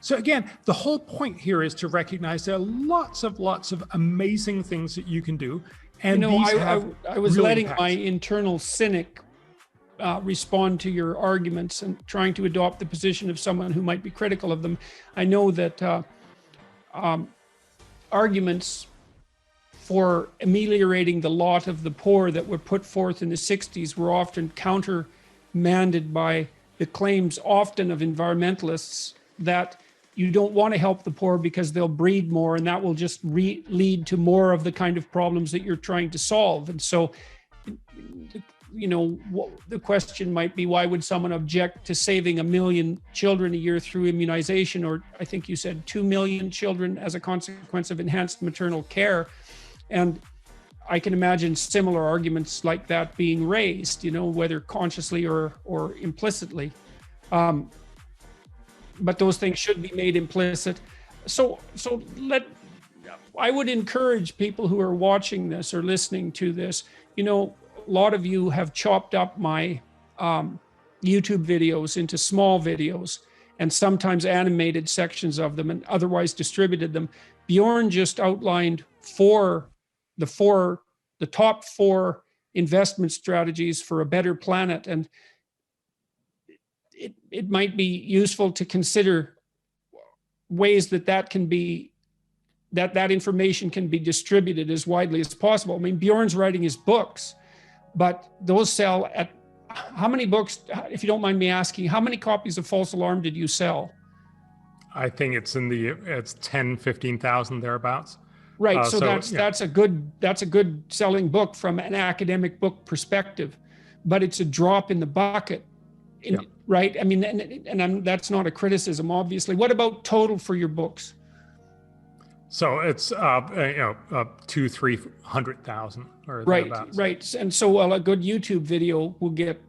So again, the whole point here is to recognize there are lots of amazing things that you can do. And these I was real letting impacts. my internal cynic respond to your arguments and trying to adopt the position of someone who might be critical of them. I know that arguments for ameliorating the lot of the poor that were put forth in the 60s were often countermanded by the claims often of environmentalists that you don't want to help the poor because they'll breed more, and that will just lead to more of the kind of problems that you're trying to solve. And so, you know, the question might be, why would someone object to saving 1 million children a year through immunization, or I think you said 2 million children as a consequence of enhanced maternal care? And I can imagine similar arguments like that being raised, you know, whether consciously or implicitly. But those things should be made implicit. So I would encourage people who are watching this or listening to this, you know, a lot of you have chopped up my YouTube videos into small videos and sometimes animated sections of them and otherwise distributed them. Bjorn just outlined the top 4 investment strategies for a better planet. And it might be useful to consider ways that can be, that information can be distributed as widely as possible. I mean, Bjorn's writing his books, but those sell at, how many books, if you don't mind me asking, how many copies of False Alarm did you sell? I think it's 10, 15,000 thereabouts. Right. So that's a good selling book from an academic book perspective, but it's a drop in the bucket. Right. I mean, and that's not a criticism, obviously. What about total for your books? So it's 200,000-300,000 or thereabouts. Right. And so a good YouTube video will get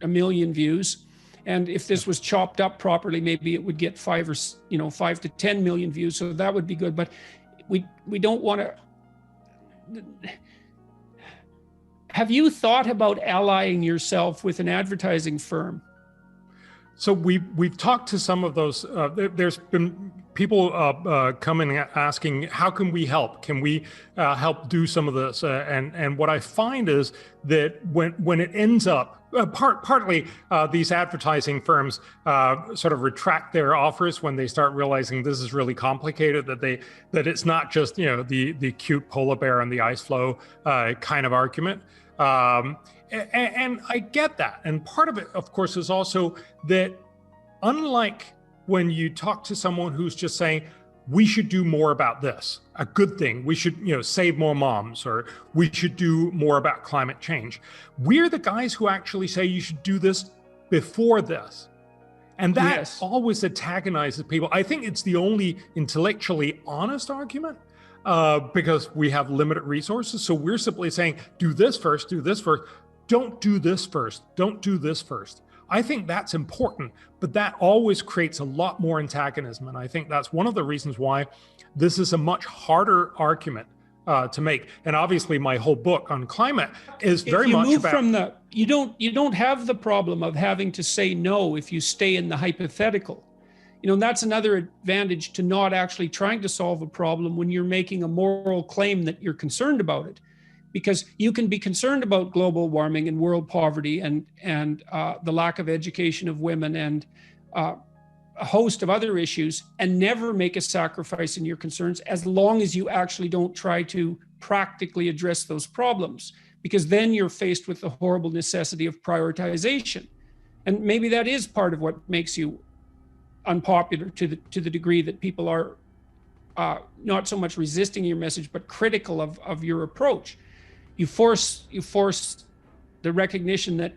1 million views. And if this was chopped up properly, maybe it would get 5 to 10 million views. So that would be good. But we don't want to. Have you thought about allying yourself with an advertising firm? So we've talked to some of those. There's been people coming asking, how can we help? Can we help do some of this? And what I find is that when it ends up, partly these advertising firms sort of retract their offers when they start realizing this is really complicated, that it's not just the cute polar bear and the ice floe kind of argument. And I get that. And part of it, of course, is also that unlike when you talk to someone who's just saying, we should do more about this, a good thing, we should save more moms, or we should do more about climate change. We're the guys who actually say you should do this before this. And that always antagonizes people. I think it's the only intellectually honest argument. Because we have limited resources. So we're simply saying, do this first, do this first. Don't do this first. Don't do this first. I think that's important, but that always creates a lot more antagonism. And I think that's one of the reasons why this is a much harder argument to make. And obviously my whole book on climate is very much about... You don't have the problem of having to say no if you stay in the hypothetical. That's another advantage to not actually trying to solve a problem when you're making a moral claim that you're concerned about it. Because you can be concerned about global warming and world poverty and the lack of education of women and a host of other issues and never make a sacrifice in your concerns as long as you actually don't try to practically address those problems. Because then you're faced with the horrible necessity of prioritization. And maybe that is part of what makes you unpopular to the degree that people are not so much resisting your message, but critical of your approach. You force the recognition that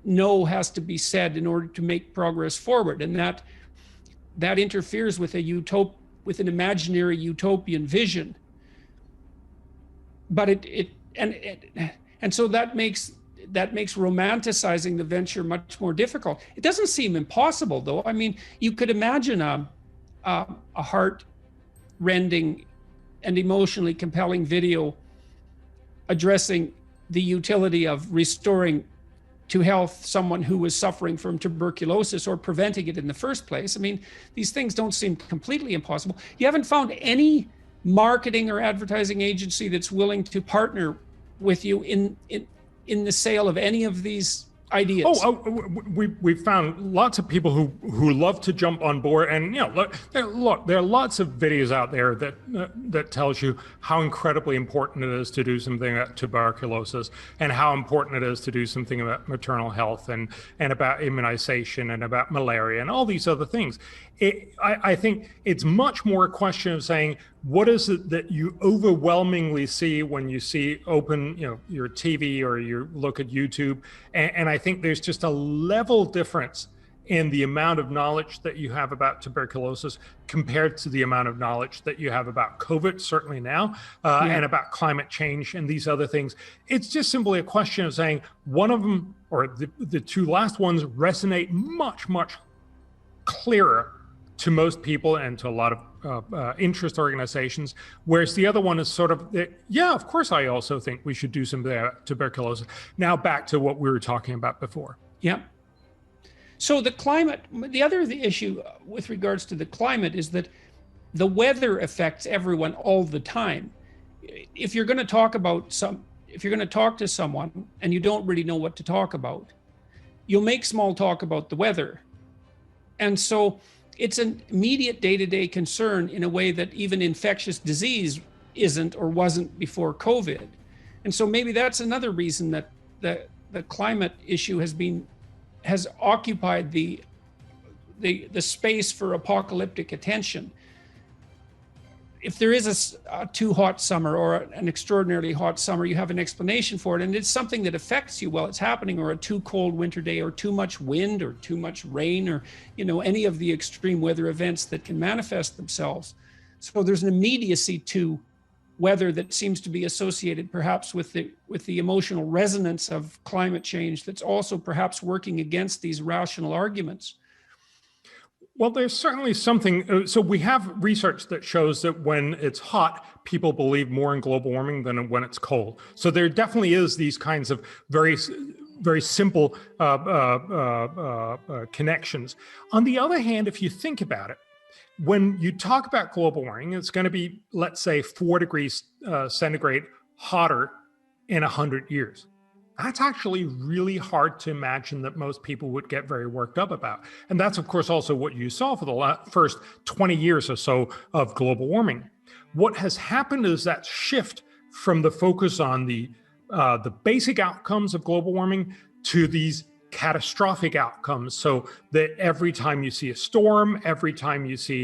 no has to be said in order to make progress forward, and that interferes with with an imaginary utopian vision. But and so that makes romanticizing the venture much more difficult. It doesn't seem impossible, though. I mean, you could imagine a heart-rending and emotionally compelling video addressing the utility of restoring to health someone who was suffering from tuberculosis or preventing it in the first place. I mean, these things don't seem completely impossible. You haven't found any marketing or advertising agency that's willing to partner with you in the sale of any of these ideas. We've found lots of people who love to jump on board, and look, there are lots of videos out there that tells you how incredibly important it is to do something about tuberculosis, and how important it is to do something about maternal health, and about immunization, and about malaria, and all these other things. I think it's much more a question of saying, what is it that you overwhelmingly see when you open your TV or you look at YouTube? And I think there's just a level difference in the amount of knowledge that you have about tuberculosis compared to the amount of knowledge that you have about COVID, certainly now, and about climate change and these other things. It's just simply a question of saying one of them, or the two last ones, resonate much, much clearer to most people and to a lot of interest organizations, whereas the other one is sort of, of course, I also think we should do something about tuberculosis. Now back to what we were talking about before. Yeah. So the climate, the other issue with regards to the climate is that the weather affects everyone all the time. If you're going to talk to someone and you don't really know what to talk about, you'll make small talk about the weather. And so it's an immediate day-to-day concern in a way that even infectious disease isn't or wasn't before COVID. And so maybe that's another reason that the climate issue has occupied the space for apocalyptic attention. If there is a too hot summer or an extraordinarily hot summer, you have an explanation for it, and it's something that affects you while it's happening, or a too cold winter day, or too much wind, or too much rain, or any of the extreme weather events that can manifest themselves. So there's an immediacy to weather that seems to be associated perhaps with the emotional resonance of climate change that's also perhaps working against these rational arguments. Well, there's certainly something. So we have research that shows that when it's hot, people believe more in global warming than when it's cold. So there definitely is these kinds of very, very simple connections. On the other hand, if you think about it, when you talk about global warming, it's going to be, let's say, 4 degrees centigrade hotter in 100 years. That's actually really hard to imagine that most people would get very worked up about. And that's, of course, also what you saw for the first 20 years or so of global warming. What has happened is that shift from the focus on the basic outcomes of global warming to these catastrophic outcomes. So that every time you see a storm, every time you see